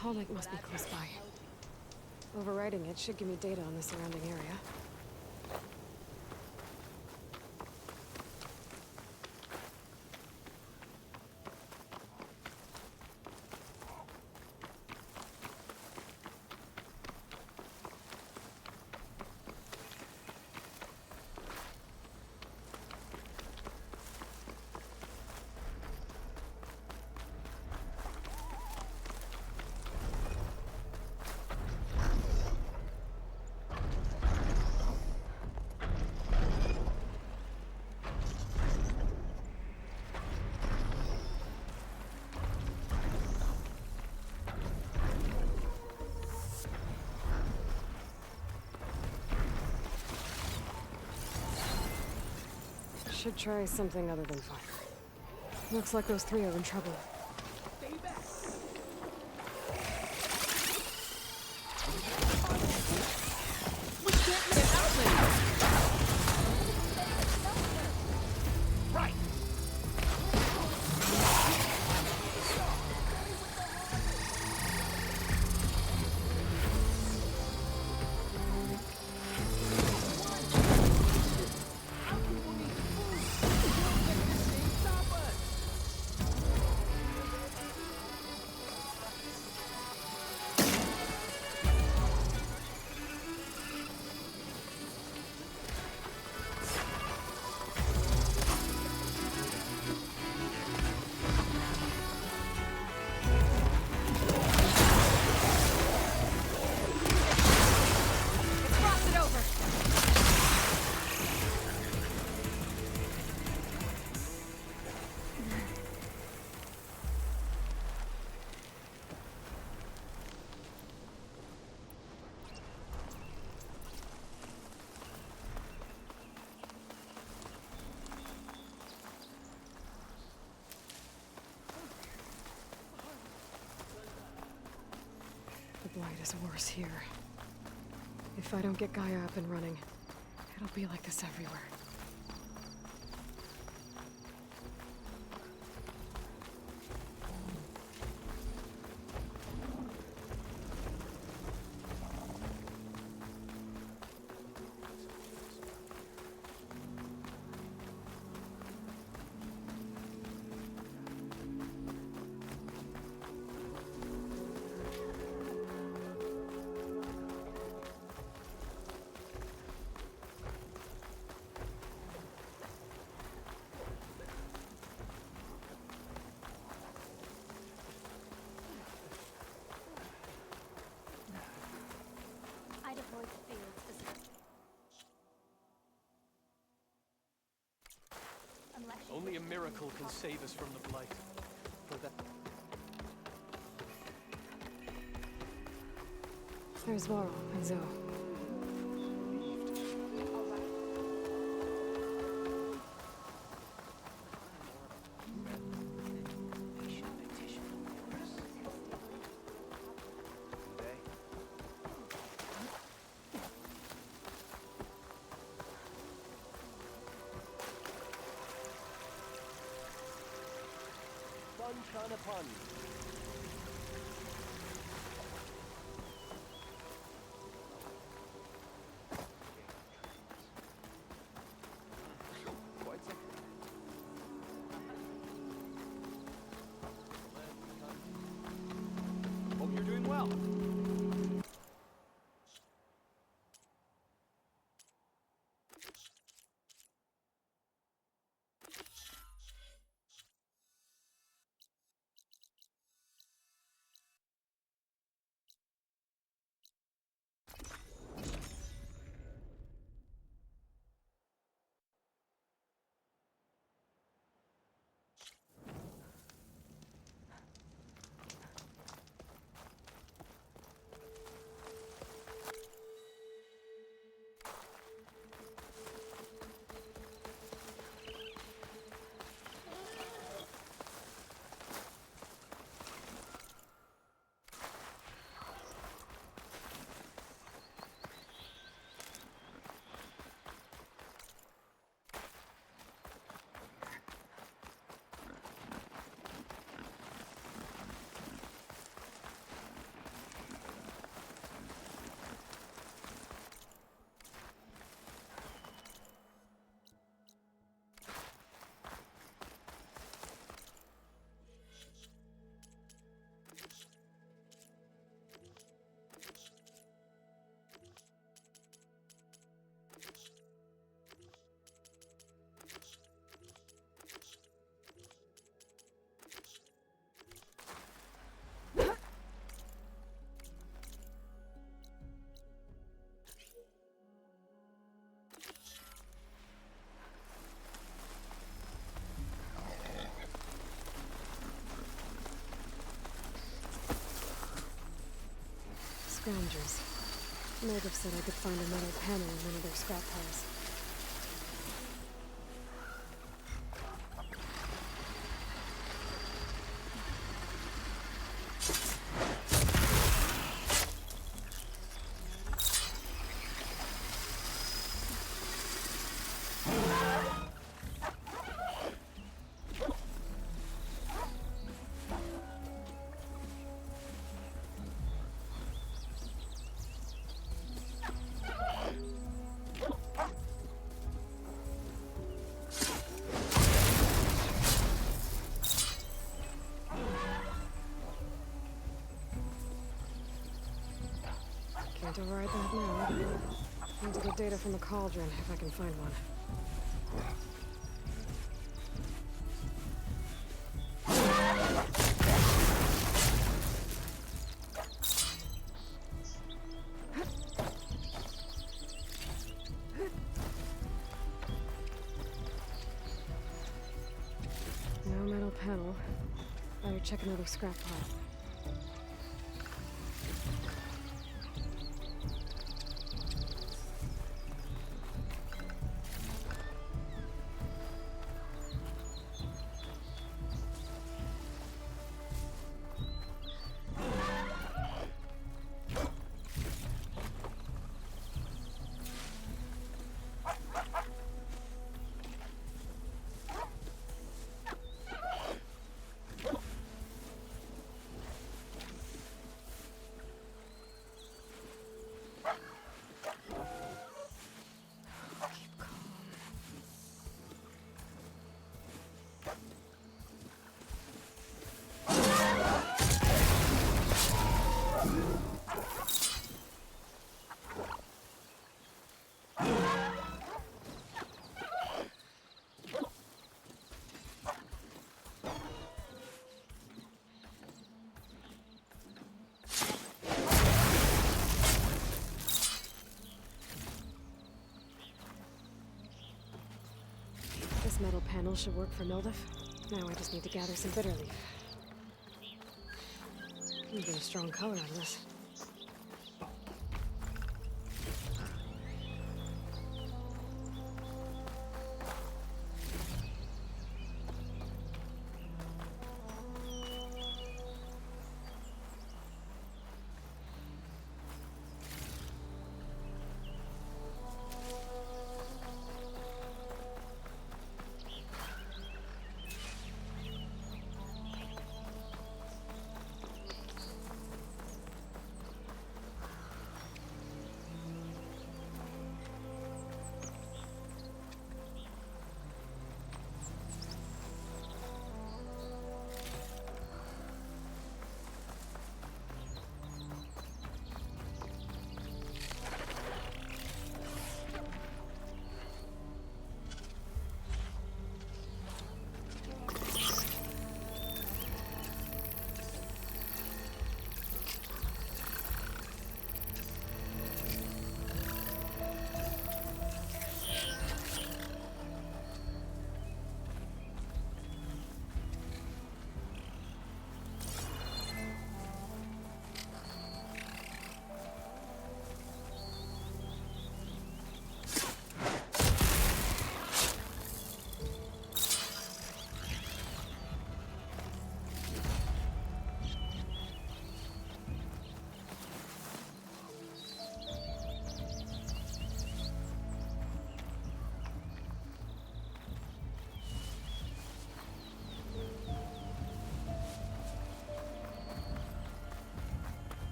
Tall Lake must be close by. Overriding it should give me data on the surrounding area. Should try something other than fire. Looks like those three are in trouble. The blight is worse here. If I don't get Gaia up and running, it'll be like this everywhere. I'd avoid the fields unless only a miracle can save us from the blight. For that. There's Varl and Zoe. Sunshine upon you. Quite something. Hope you're doing well. scavengers. Native said I could find a metal panel in one of their scrap piles. Can't override that now. Need to get data from the cauldron if I can find one. No metal panel. Better check another scrap pile. This metal panel should work for Mildef. Now I just need to gather some bitter leaf. Get a strong color on this.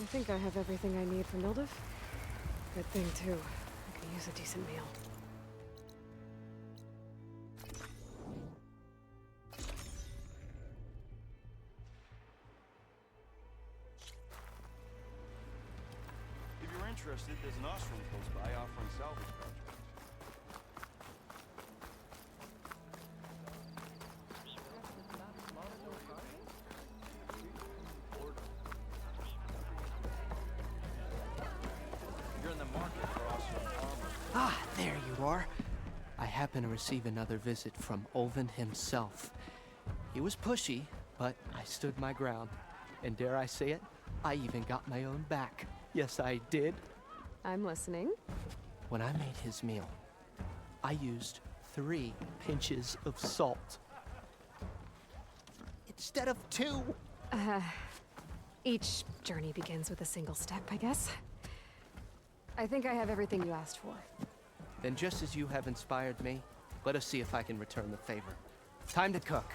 I think I have everything I need for Mildiv. Good thing, too. I could use a decent meal. If you're interested, there's an ostrom close by offering salvage projects. You're in the market for ostrom armor. Ah, there you are. I happen to receive another visit from Olvin himself. He was pushy, but I stood my ground. And dare I say it, I even got my own back. Yes, I did. I'm listening. When I made his meal, I used 3 pinches of salt. Instead of 2. Each journey begins with a single step, I guess. I think I have everything you asked for. Then just as you have inspired me, let us see if I can return the favor. Time to cook.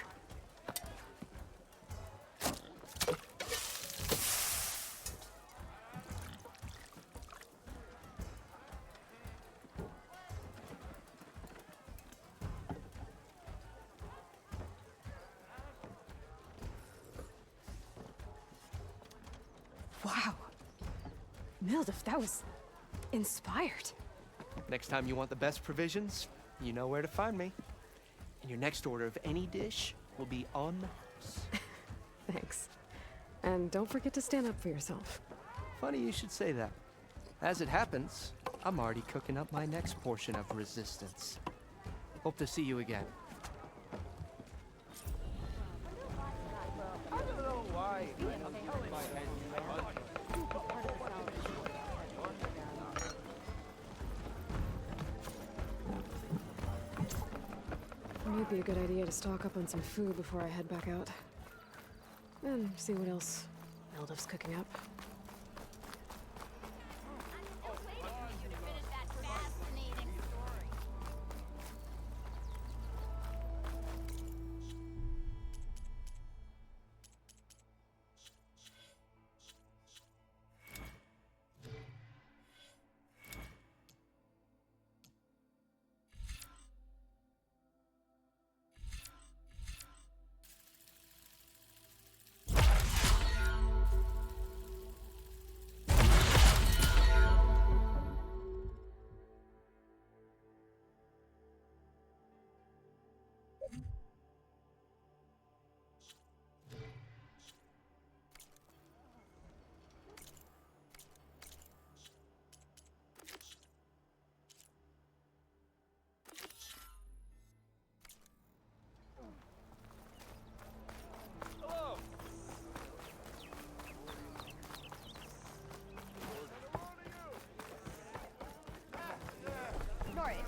Wow. Mildiv, that was inspired. Next time you want the best provisions, you know where to find me. And your next order of any dish will be on the house. Thanks. And don't forget to stand up for yourself. Funny you should say that. As it happens, I'm already cooking up my next portion of resistance. Hope to see you again. I don't know why. It might be a good idea to stock up on some food before I head back out. And see what else Mildiv's cooking up.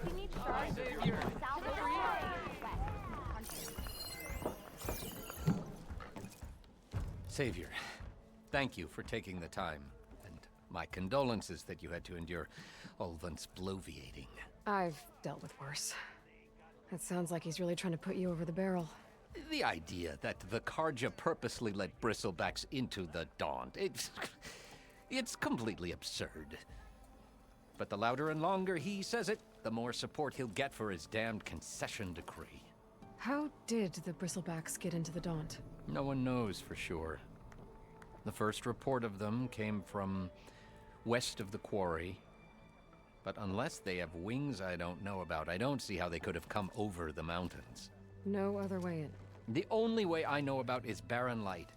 If you need shards, Savior, thank you for taking the time, and my condolences that you had to endure Olvin's bloviating. I've dealt with worse. It sounds like he's really trying to put you over the barrel. The idea that the Karja purposely let bristlebacks into the Daunt, it's completely absurd. But the louder and longer he says it, the more support he'll get for his damned concession decree. How did the Bristlebacks get into the Daunt? No one knows for sure. The first report of them came from west of the quarry. But unless they have wings I don't know about, I don't see how they could have come over the mountains. No other way in. The only way I know about is barren light.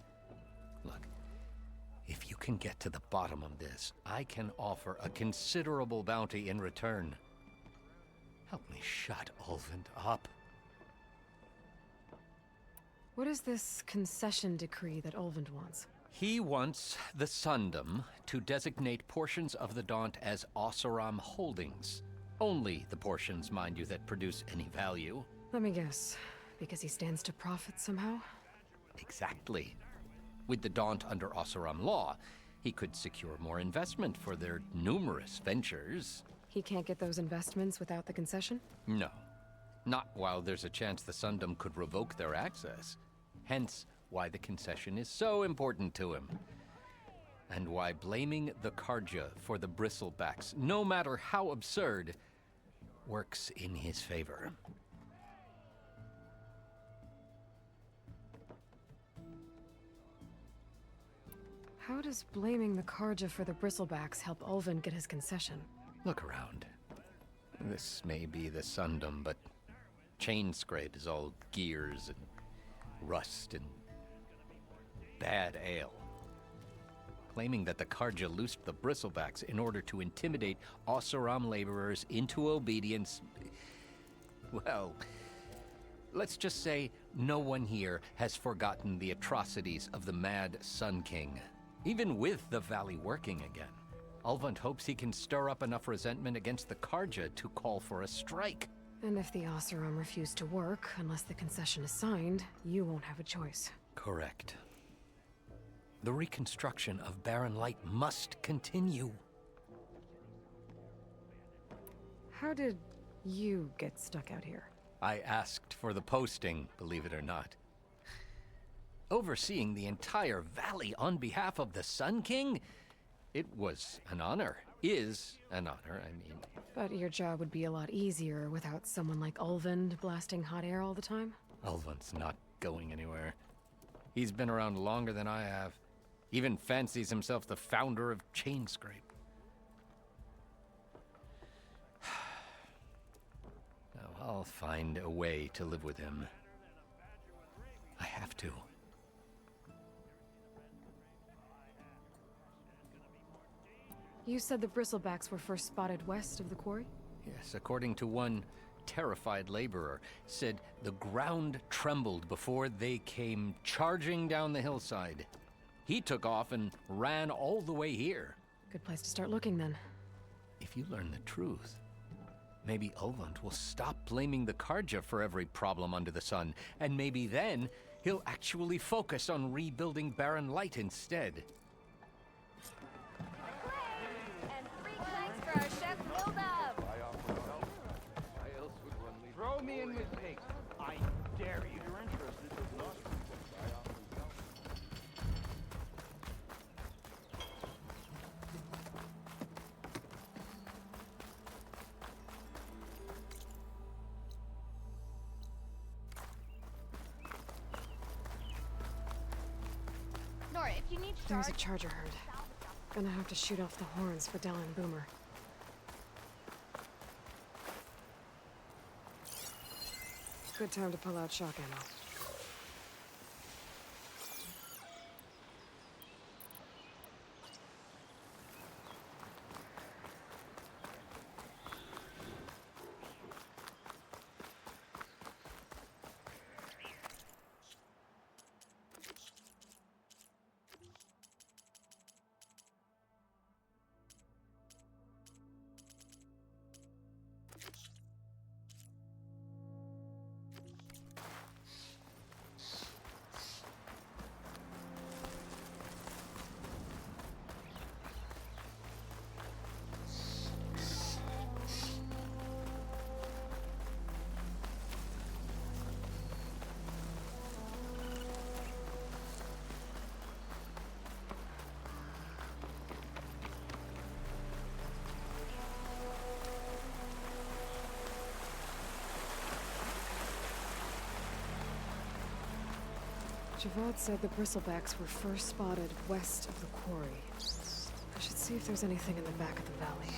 Look, if you can get to the bottom of this, I can offer a considerable bounty in return. Help me shut Olvin up. What is this concession decree that Olvin wants? He wants the Sundom to designate portions of the Daunt as Oseram holdings. Only the portions, mind you, that produce any value. Let me guess. Because he stands to profit somehow? Exactly. With the Daunt under Oseram law, he could secure more investment for their numerous ventures. He can't get those investments without the concession? No. Not while there's a chance the Sundom could revoke their access. Hence, why the concession is so important to him. and why blaming the Karja for the bristlebacks, no matter how absurd, works in his favor. How does blaming the Karja for the bristlebacks help Ulvin get his concession? Look around. This may be the Sundom, but chain scrape is all gears and rust and bad ale. Claiming that the Karja loosed the bristlebacks in order to intimidate Oseram laborers into obedience, well, let's just say no one here has forgotten the atrocities of the Mad Sun King, even with the Valley working again. Ulvund hopes he can stir up enough resentment against the Karja to call for a strike. And if the Oseram refuse to work, unless the concession is signed, you won't have a choice. Correct. The reconstruction of Barren Light must continue. How did you get stuck out here? I asked for the posting, believe it or not. Overseeing the entire valley on behalf of the Sun King? It was an honor. Is an honor, I mean. But your job would be a lot easier without someone like Ulvund blasting hot air all the time? Ulvund's not going anywhere. He's been around longer than I have. Even fancies himself the founder of Chainscrape. Now, I'll find a way to live with him. I have to. You said the bristlebacks were first spotted west of the quarry? Yes, according to one terrified laborer, said the ground trembled before they came charging down the hillside. He took off and ran all the way here. Good place to start looking, then. If you learn the truth, maybe Ulvund will stop blaming the Karja for every problem under the sun, and maybe then he'll actually focus on rebuilding Barren Light instead. And 3 clanks for our chef Mildub. Throw me in with pigs. I dare you. If you're interested, there's an ostrom close by offering help. Nora, if you need There's shards, a charger herd. Gonna have to shoot off the horns for Dell and Boomer. Good time to pull out shock ammo. Javad said the bristlebacks were first spotted west of the quarry. I should see if there's anything in the back of the valley.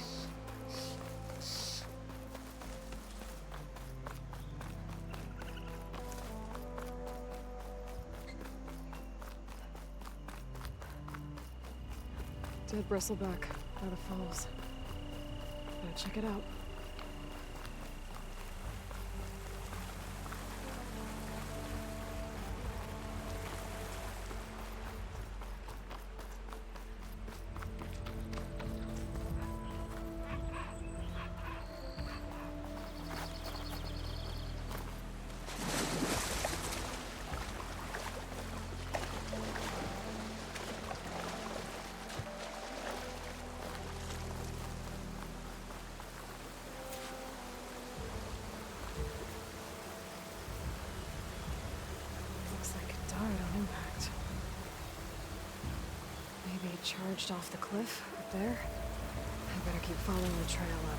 Dead bristleback by the falls. Gotta check it out. charged off the cliff up there. I better keep following the trail up.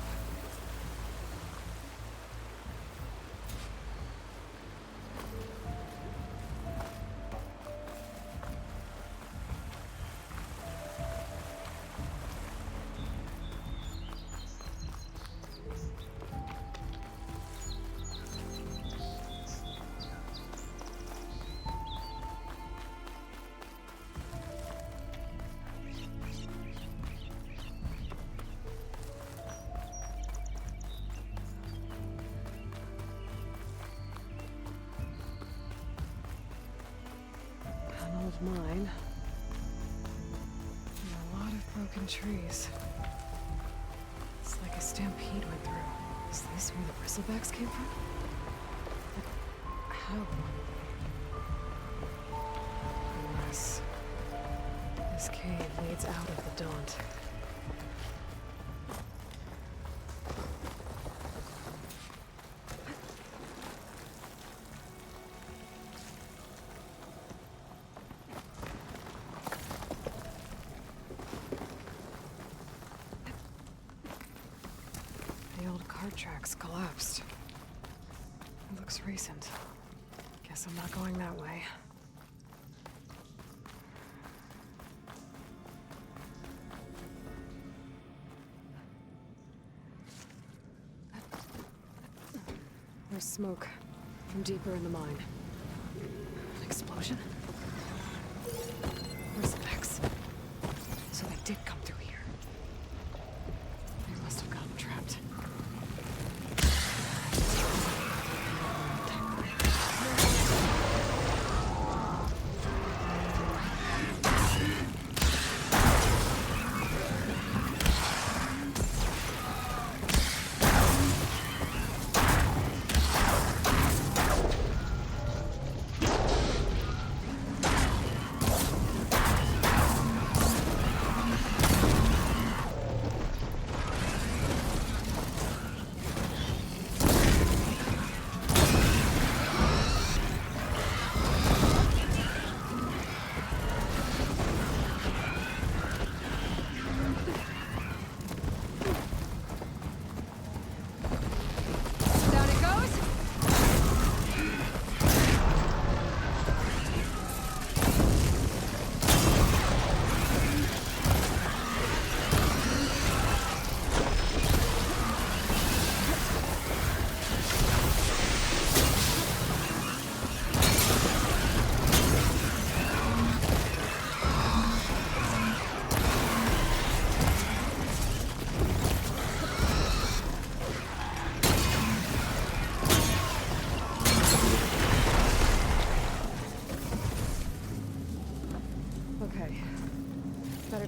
Mine. And a lot of broken trees. It's like a stampede went through. Is this where the bristlebacks came from? But how? Unless this cave leads out of the Daunt. Tracks collapsed. It looks recent. Guess I'm not going that way. There's smoke from deeper in the mine. An explosion? Bristlebacks. So they did come through here. They must have gotten trapped.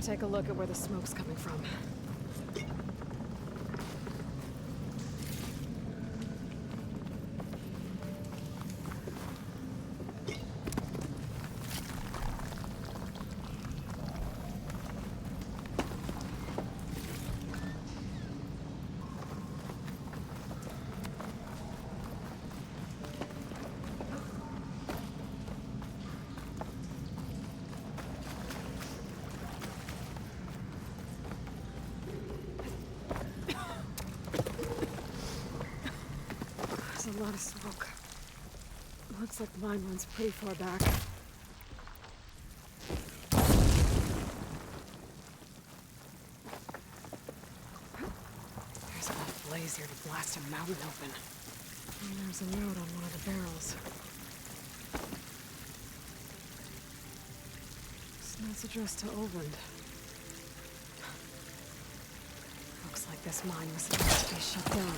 Take a look at where the smoke's coming from. A lot of smoke. Looks like the mine runs pretty far back. There's enough blaze here to blast a mountain open. And there's a note on one of the barrels. This note's addressed to Oland. Looks like this mine was supposed to be shut down.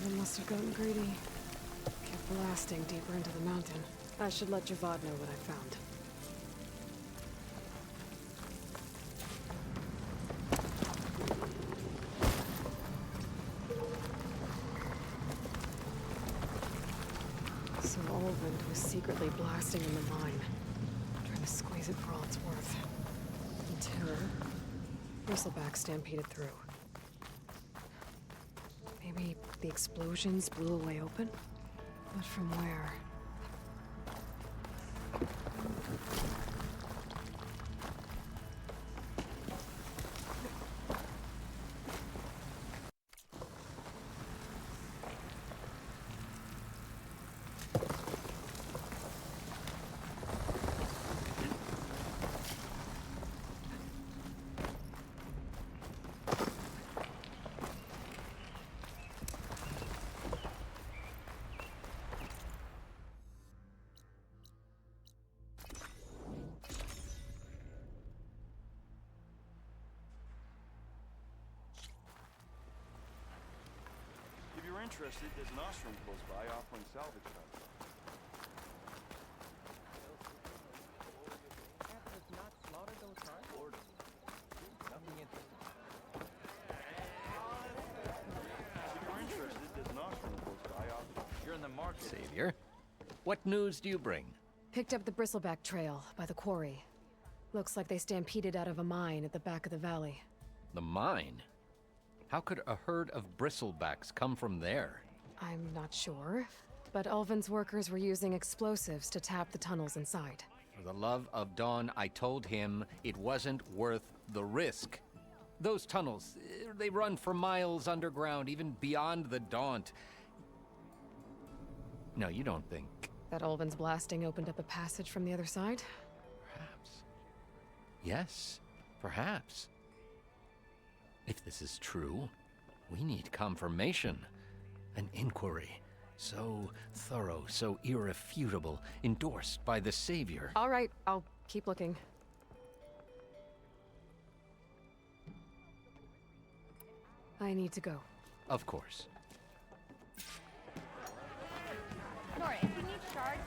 They must have gotten greedy. Kept blasting deeper into the mountain. I should let Javad know what I found. So Olvend was secretly blasting in the mine, trying to squeeze it for all it's worth. Until Bristleback stampeded through. Maybe the explosions blew a way open? But from where? you're interested, there's an ostrom close by offering salvage value. If you're interested, there's an ostrom close by offering. You're in the market. Savior, what news do you bring? Picked up the bristleback trail by the quarry. Looks like they stampeded out of a mine at the back of the valley. The mine? How could a herd of bristlebacks come from there? I'm not sure, but Ulvin's workers were using explosives to tap the tunnels inside. For the love of Dawn, I told him it wasn't worth the risk. Those tunnels, they run for miles underground, even beyond the Daunt. No, you don't think... That Ulvin's blasting opened up a passage from the other side? Perhaps. Yes, perhaps. If this is true, we need confirmation. An inquiry. So thorough, so irrefutable, endorsed by the Savior. All right, I'll keep looking. I need to go. Of course. Nora, if you need shards,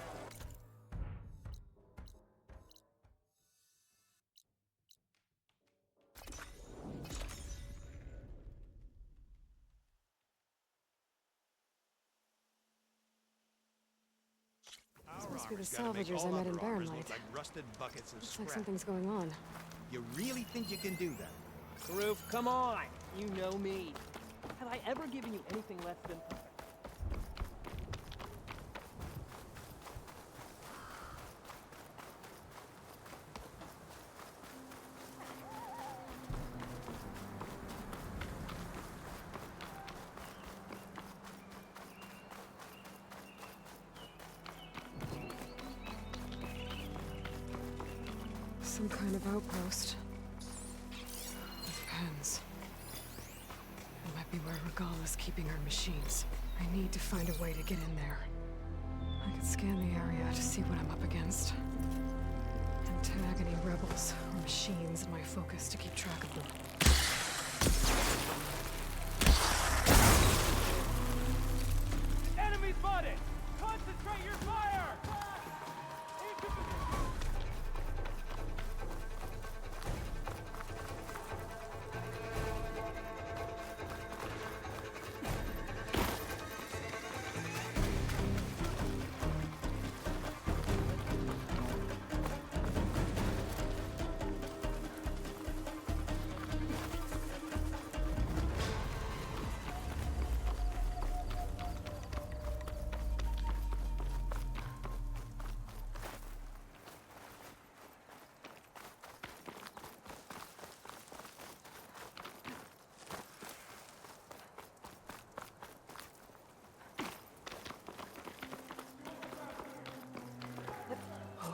This must be the salvagers I met in Barren Light. Like rusted buckets of Looks like scrap. something's going on. You really think you can do that? Roof, come on! You know me. Have I ever given you anything less than... Some kind of outpost. With pens. It might be where Regal is keeping her machines. I need to find a way to get in there. I could scan the area to see what I'm up against. And tag any rebels or machines in my focus to keep track of them. Enemy spotted! Concentrate your fire! Into position!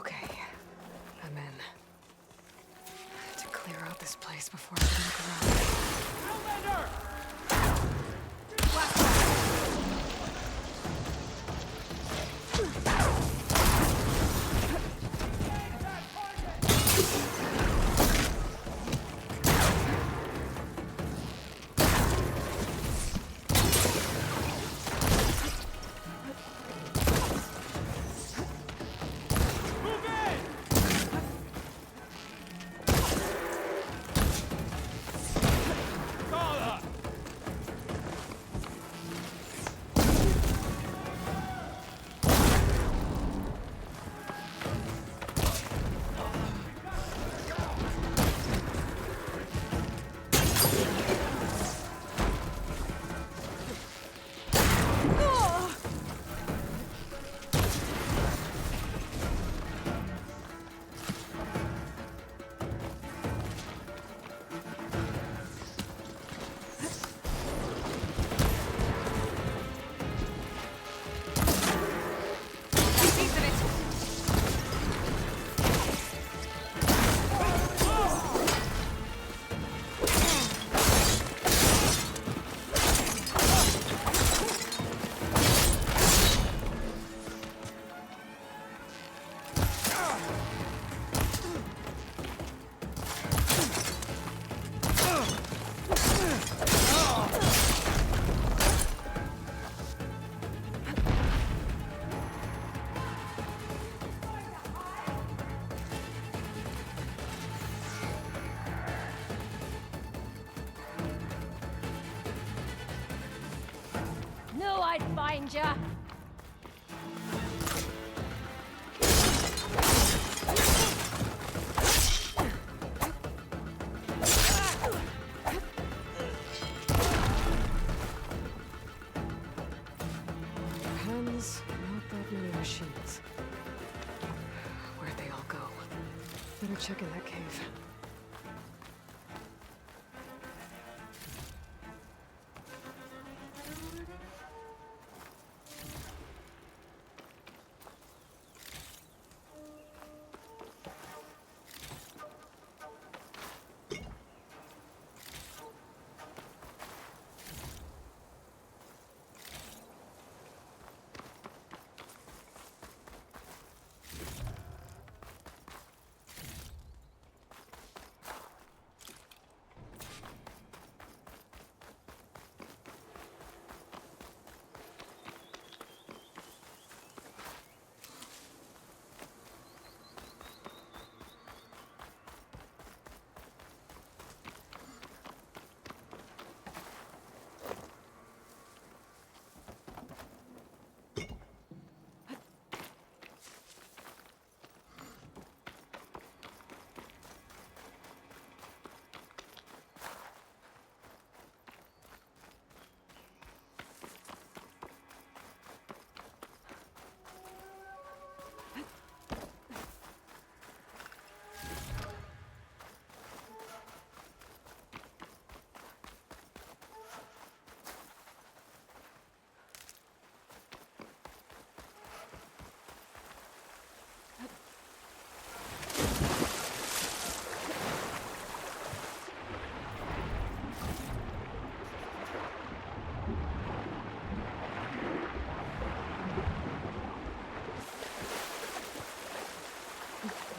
Okay, I'm in. I have to clear out this place before I can look around. Outlander! Move in! Call up! I'd find ya! Pens, not that many machines. Where'd they all go? Better check in that cave.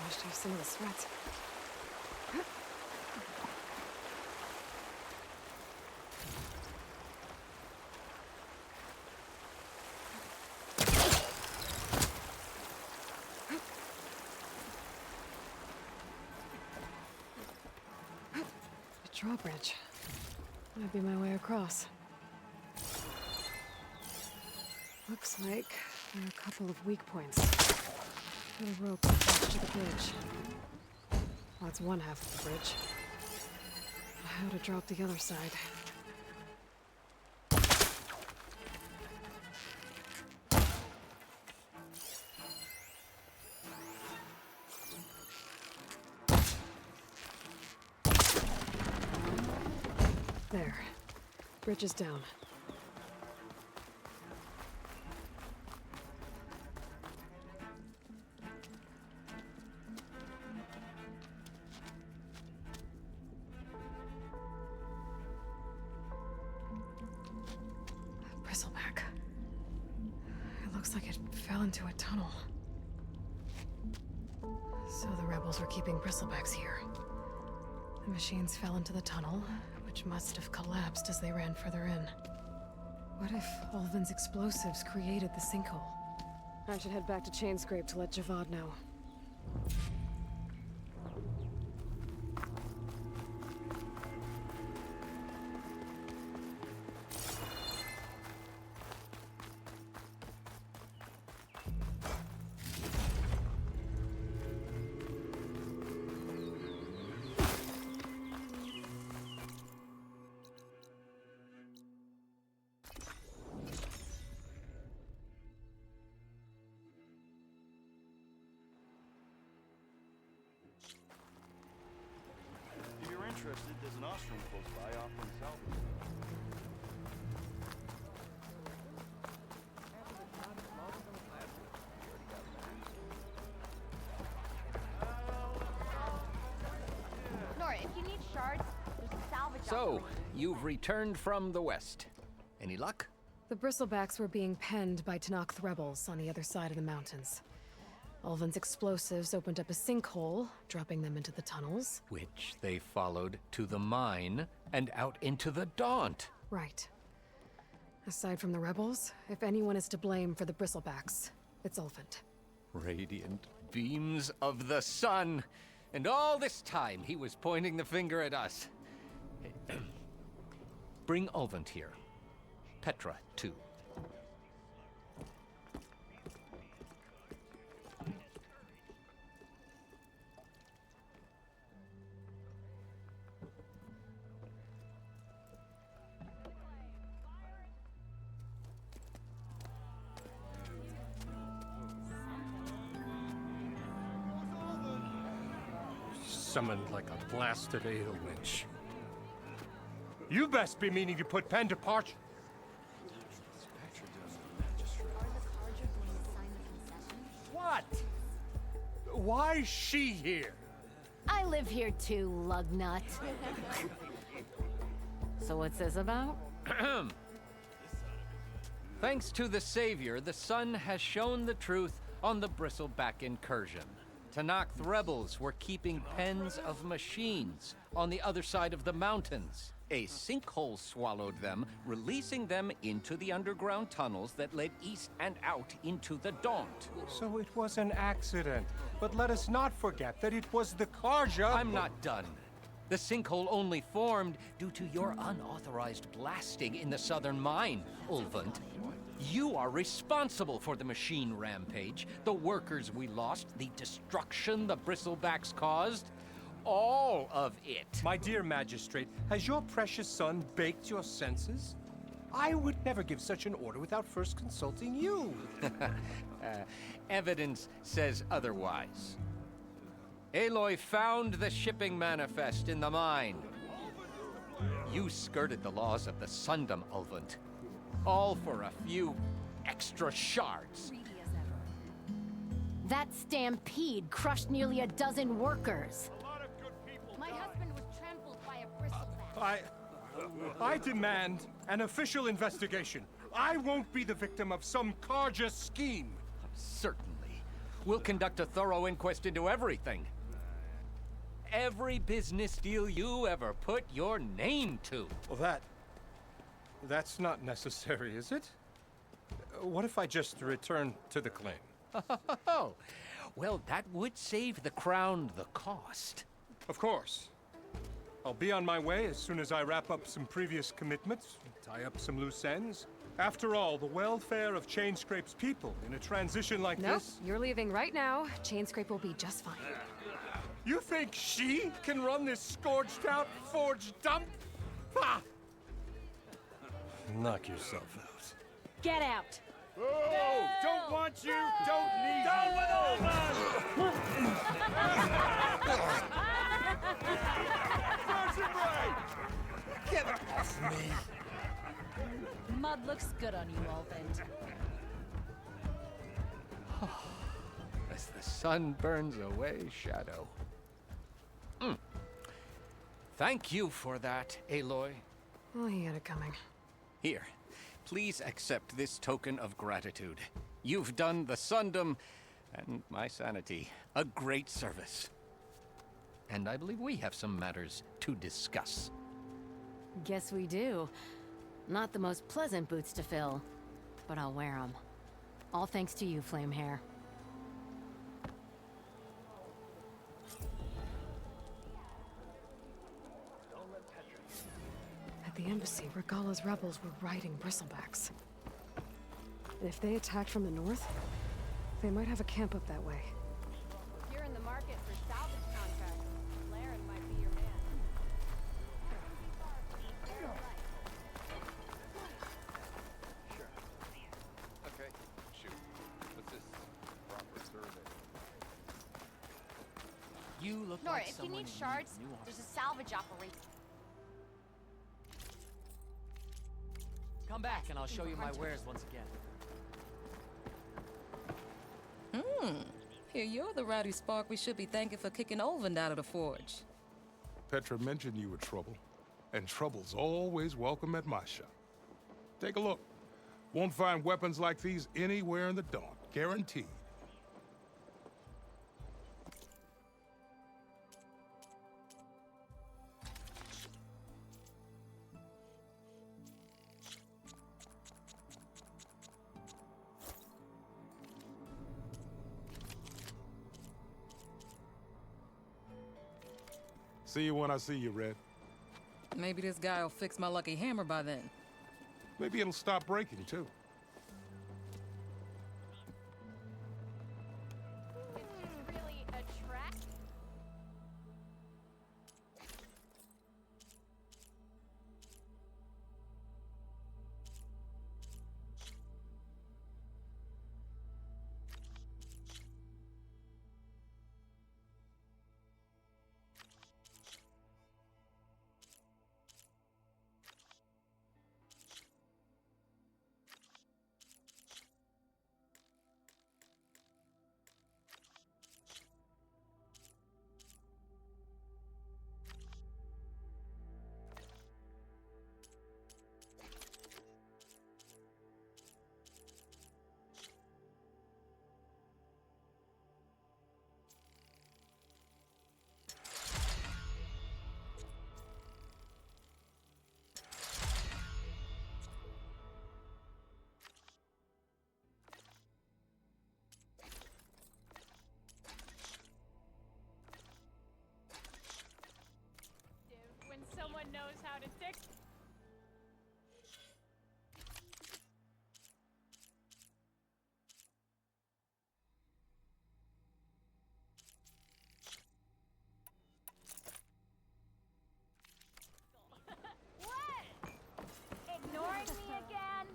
Washed off some of the sweat. A drawbridge. Might be my way across. Looks like there are a couple of weak points. Got a rope attached to the bridge. Well, that's one half of the bridge. How to drop the other side? There. Bridge is down. Bristleback. It looks like it fell into a tunnel. So the rebels were keeping bristlebacks here. The machines fell into the tunnel, which must have collapsed as they ran further in. What if Ulvin's explosives created the sinkhole? I should head back to Chainscrape to let Javad know. If you're interested, there's an ostrom close by offering salvage. Nora, if you need shards, there's a salvage So, operation. you've returned from the west. Any luck? The bristlebacks were being penned by Tanakh rebels on the other side of the mountains. Ulvin's explosives opened up a sinkhole, dropping them into the tunnels. Which they followed to the mine and out into the Daunt. Right. Aside from the rebels, if anyone is to blame for the bristlebacks, it's Ulvin. Radiant beams of the sun. And all this time he was pointing the finger at us. Bring Ulvin here. Petra, too. summoned like a blasted ale winch. You best be meaning to put pen to parch. What? Why's she here? I live here too, lugnut. So what's this about? Thanks to the Savior, the sun has shown the truth on the Bristleback incursion. Tanakh rebels were keeping pens of machines on the other side of the mountains. A sinkhole swallowed them, releasing them into the underground tunnels that led east and out into the Daunt. So it was an accident. But let us not forget that it was the Karja. I'm not done. The sinkhole only formed due to your unauthorized blasting in the southern mine, Ulvund. You are responsible for the machine rampage, the workers we lost, the destruction the Bristlebacks caused. All of it. My dear magistrate, has your precious son baked your senses? I would never give such an order without first consulting you. Evidence says otherwise. Aloy found the shipping manifest in the mine. You skirted the laws of the Sundom, Ulvund. All for a few extra shards. That stampede crushed nearly a dozen workers. My husband was trampled by a bristleback. I demand an official investigation. I won't be the victim of some Karja scheme. Certainly. We'll conduct a thorough inquest into everything. Every business deal you ever put your name to. Well, that's not necessary, is it? What if I just return to the claim? Oh, well, that would save the crown the cost. Of course. I'll be on my way as soon as I wrap up some previous commitments, tie up some loose ends. After all, the welfare of Chainscrape's people in a transition like Nope, this... you're leaving right now. Chainscrape will be just fine. You think she can run this scorched-out forged dump? Ha! Knock yourself out. Get out! Oh, don't want you, don't need Down you. with Get off me! Mud looks good on you, Ulvund. As the sun burns away shadow. Thank you for that, Aloy. Oh, he had it coming. Here, please accept this token of gratitude. You've done the Sundom and my sanity a great service. And I believe we have some matters to discuss. Guess we do. Not the most pleasant boots to fill, but I'll wear them. All thanks to you, Flamehair. At the embassy, Regala's rebels were riding Bristlebacks. And if they attacked from the north, they might have a camp up that way. If you're in the market for salvage contracts, Laren might be your man. Okay, shoot. What's this? Proper survey. You look Nora, like if you someone need who shards, needs nuance. there's a salvage operation. Come back and I'll show you my wares once again. Here, you're the rowdy spark we should be thanking for kicking Ulvund out of the forge. Petra mentioned you were trouble, and trouble's always welcome at my shop. Take a look. Won't find weapons like these anywhere in the Daunt, guaranteed. See you when I see you, Red. Maybe this guy will fix my lucky hammer by then. Maybe it'll stop breaking, too. Is this really a track? trying to stick? What? Ignoring me again?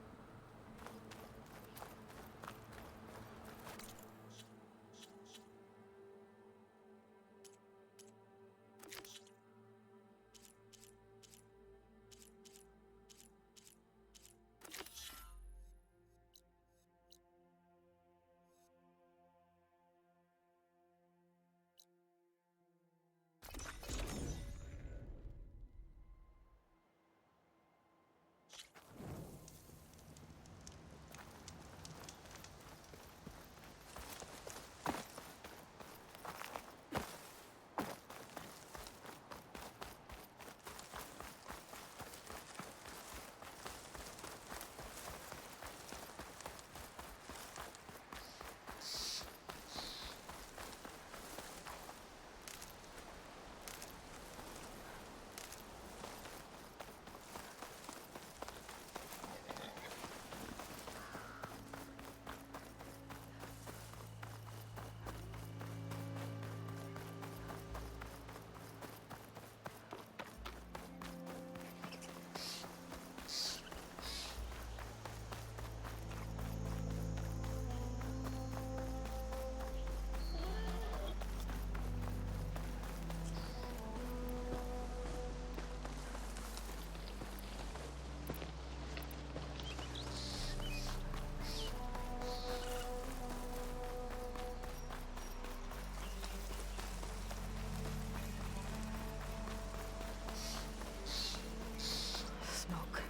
Smoke.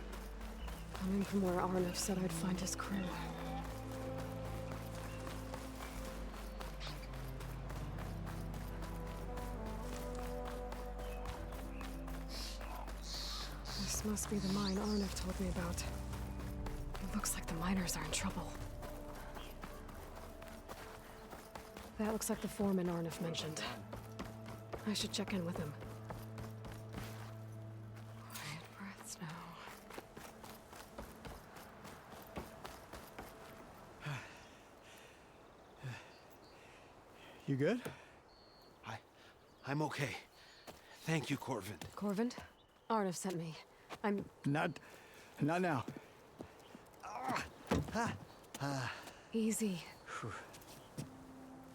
Coming from where Arnav said I'd find his crew. This must be the mine Arnav told me about. It looks like the miners are in trouble. That looks like the foreman Arnav mentioned. I should check in with him. Quiet breaths now. You good? I'm okay. Thank you, Corvin. Corvin? Arnav sent me. I'm... Not now. Easy.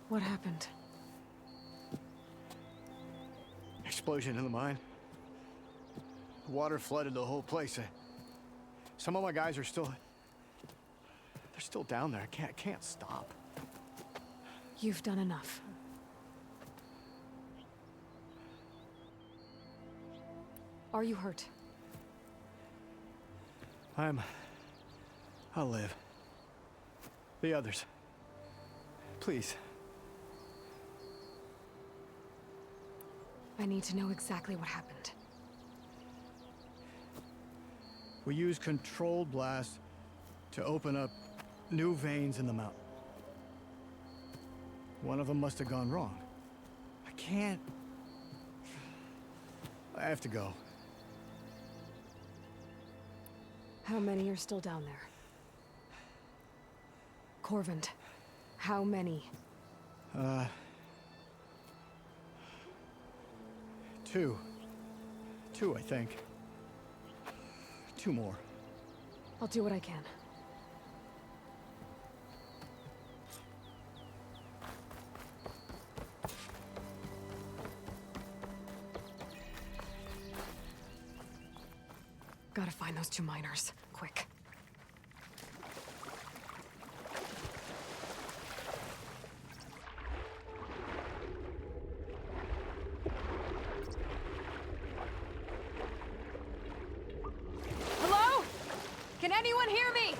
What happened? Explosion in the mine. The water flooded the whole place. Some of my guys are still... They're still down there. I can't stop. You've done enough. Are you hurt? I'll live. The others. Please. I need to know exactly what happened. We used controlled blasts to open up new veins in the mountain. One of them must have gone wrong. I can't... I have to go. How many are still down there? Corvin, how many? Two, I think. Two more. I'll do what I can. Gotta find those two miners, quick. Hello? Can anyone hear me?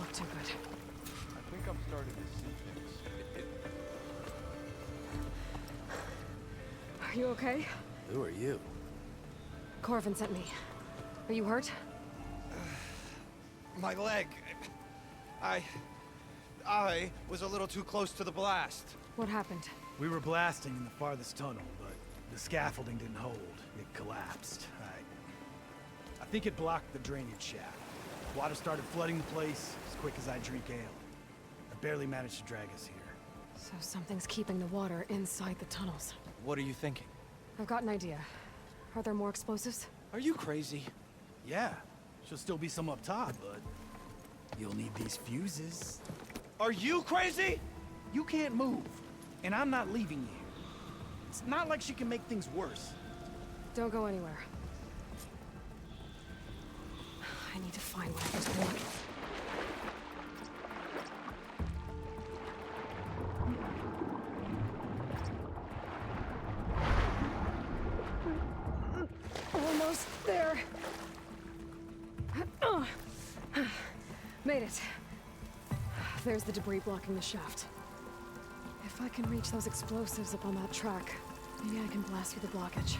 look too good. I think I'm starting to see things. Are you okay? Who are you? Corvin sent me. Are you hurt? My leg. I was a little too close to the blast. What happened? We were blasting in the farthest tunnel, but the scaffolding didn't hold. It collapsed. I think it blocked the drainage shaft. Water started flooding the place as quick as I drink ale. I barely managed to drag us here. So something's keeping the water inside the tunnels. What are you thinking? I've got an idea. Are there more explosives? Are you crazy? Yeah, she'll still be some up top, but you'll need these fuses. Are you crazy? You can't move, and I'm not leaving you here. It's not like she can make things worse. Don't go anywhere. I need to find whatever's blocking. Almost there. Made it. There's the debris blocking the shaft. If I can reach those explosives up on that track, maybe I can blast through the blockage.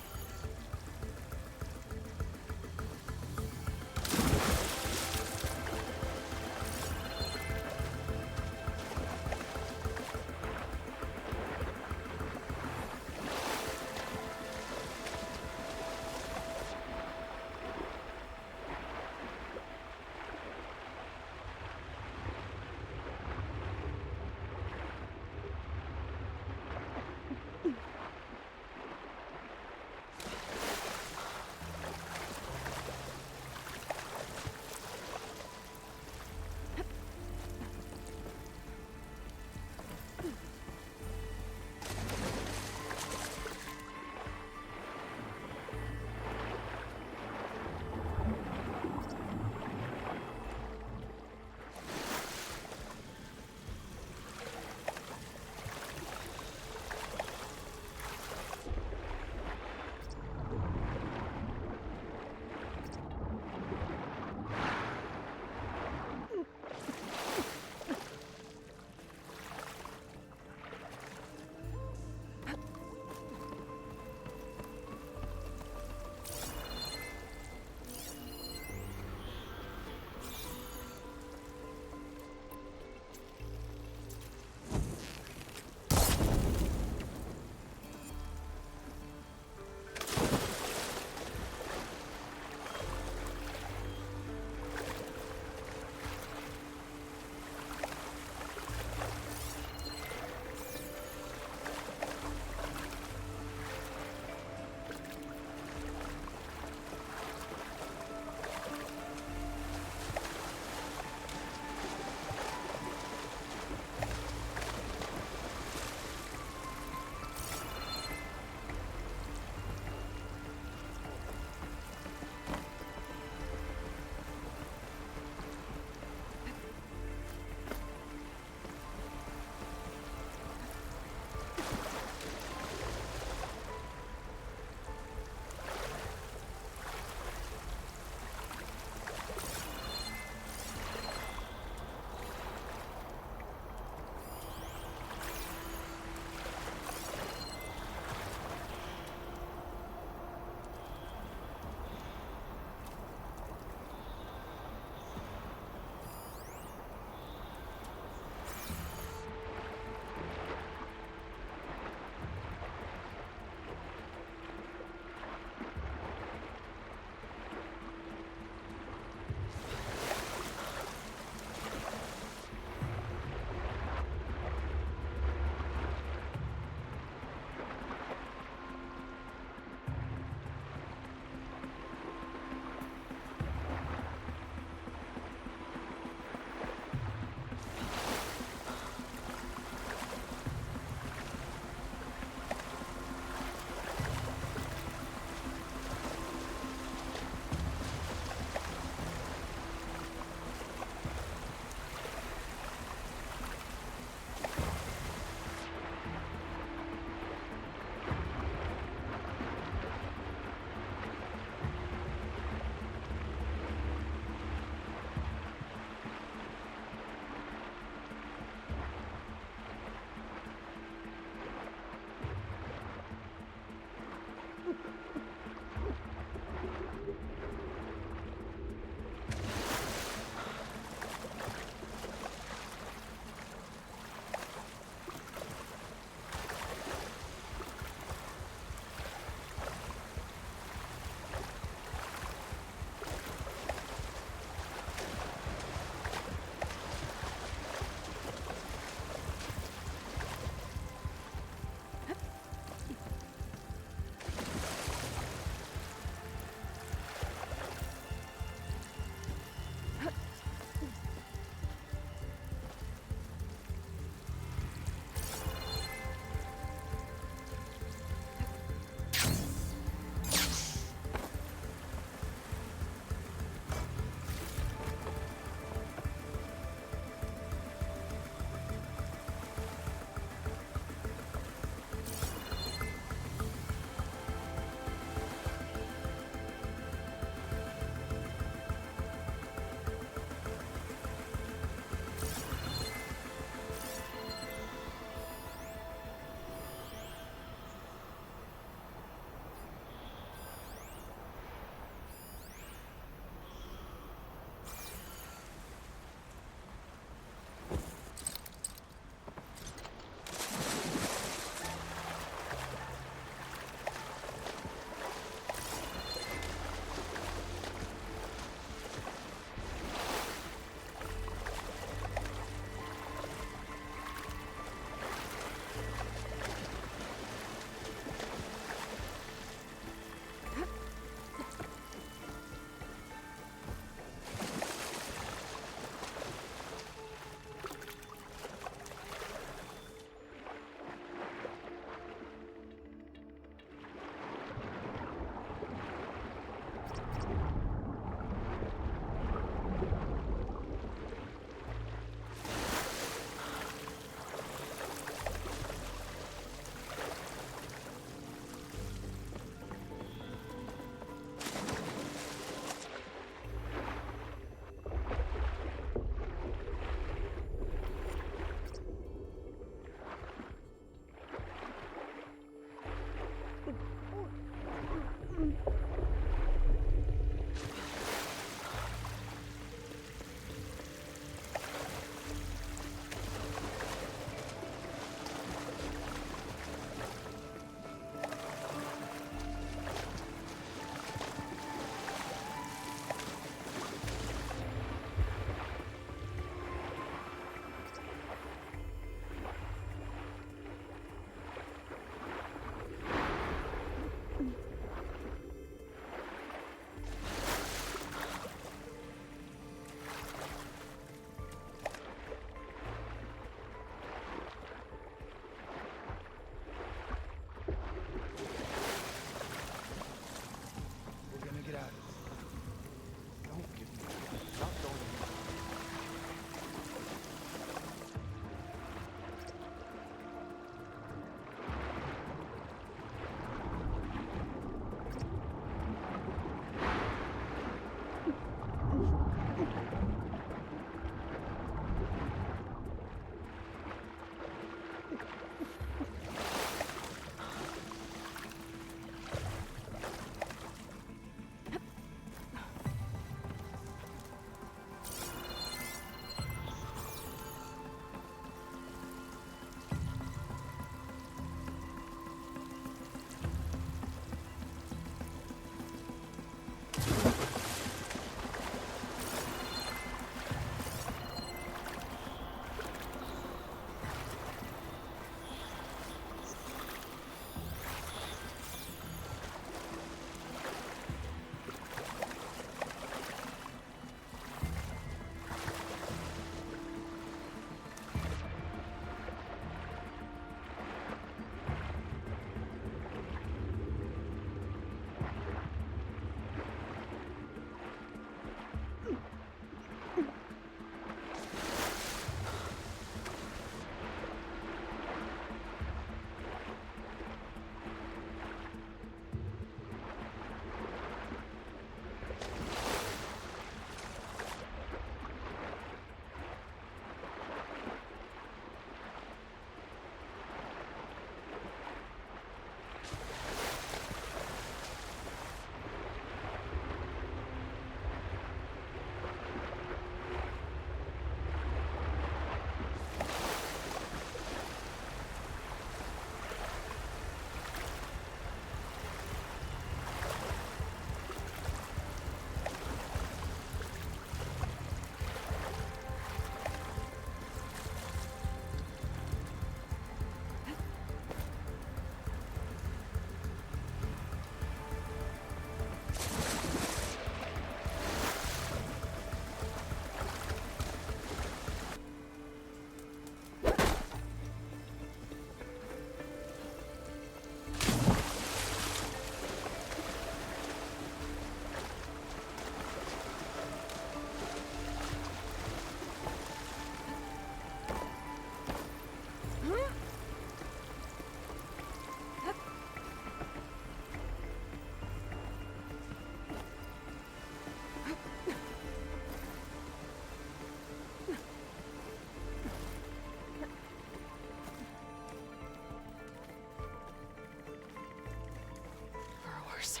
course.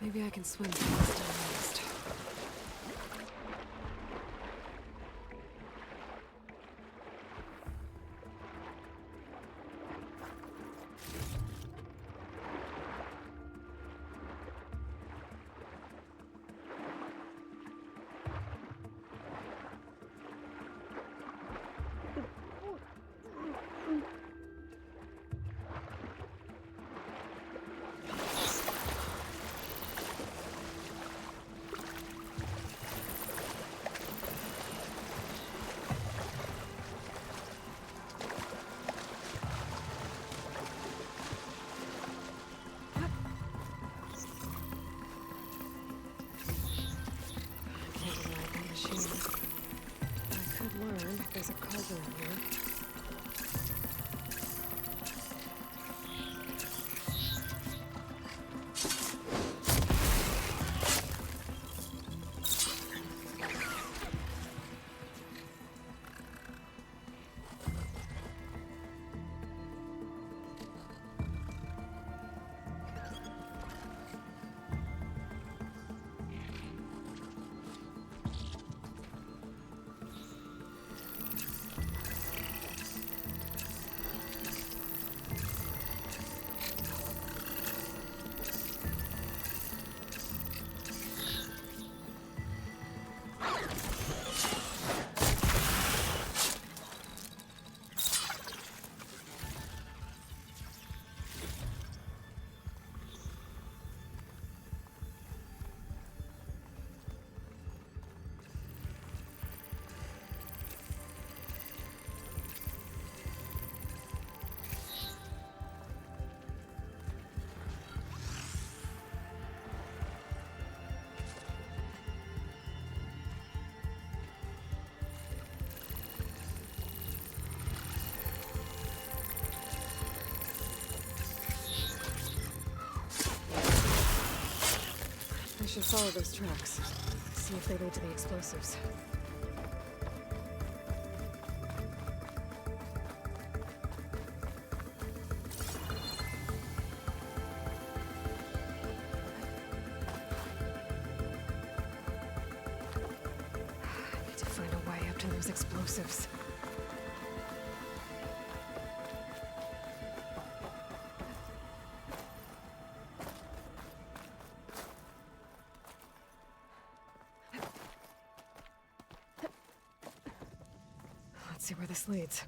Maybe I can swim fast and fast. I could learn if there's a cargo in here. I should follow those tracks. See if they lead to the explosives. I need to find a way up to those explosives. Let's see where this leads.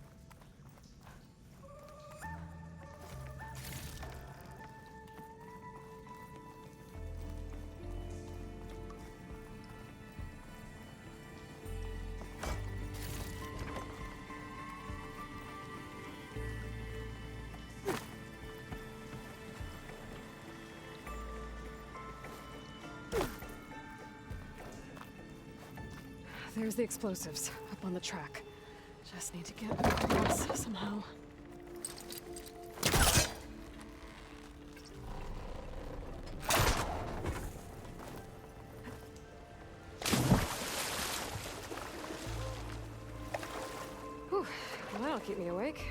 There's the explosives, up on the track. Just need to get across somehow. Whew, well, that'll keep me awake.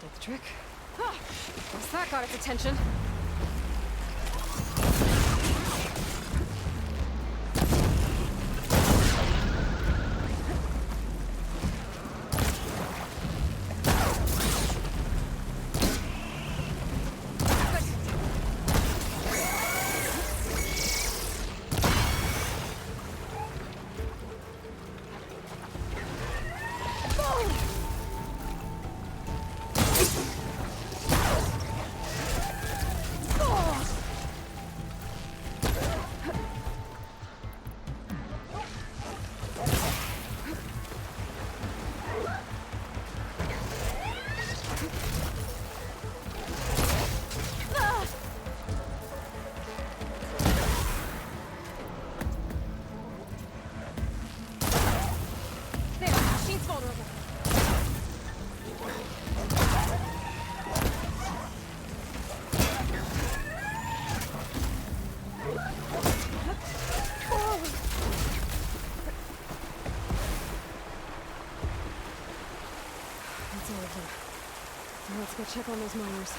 Get the trick? Ah, guess that got its attention. Let's go check on those miners.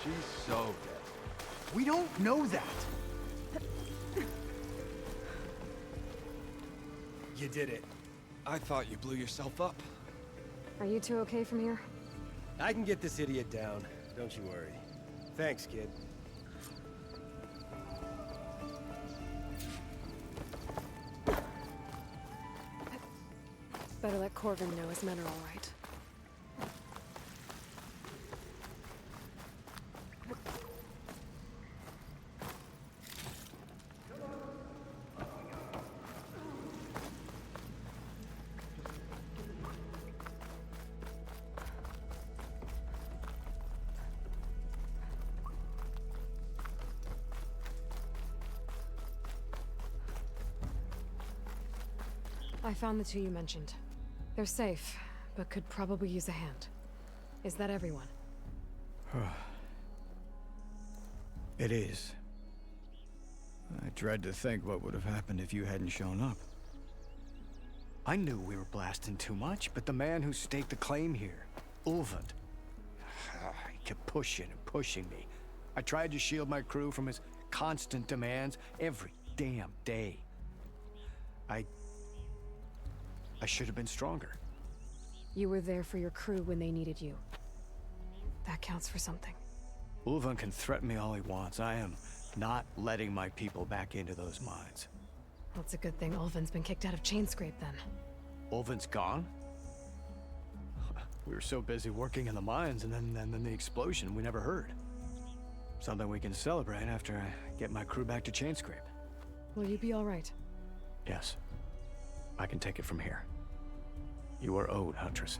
She's so dead. We don't know that. You did it. I thought you blew yourself up. Are you two okay from here? I can get this idiot down. Don't you worry. Thanks, kid. Better let Corvin know his men are all right. I found the two you mentioned. They're safe, but could probably use a hand. Is that everyone? It is. I dread to think what would have happened if you hadn't shown up. I knew we were blasting too much, but the man who staked the claim here, Ulvund, he kept pushing and pushing me. I tried to shield my crew from his constant demands every damn day. I should have been stronger. You were there for your crew when they needed you. That counts for something. Ulvund can threaten me all he wants. I am not letting my people back into those mines. Well, it's a good thing Ulvund's been kicked out of Chainscrape then. Ulvund's gone? We were so busy working in the mines, and then the explosion we never heard. Something we can celebrate after I get my crew back to Chainscrape. Will you be all right? Yes. I can take it from here. You are owed, Huntress.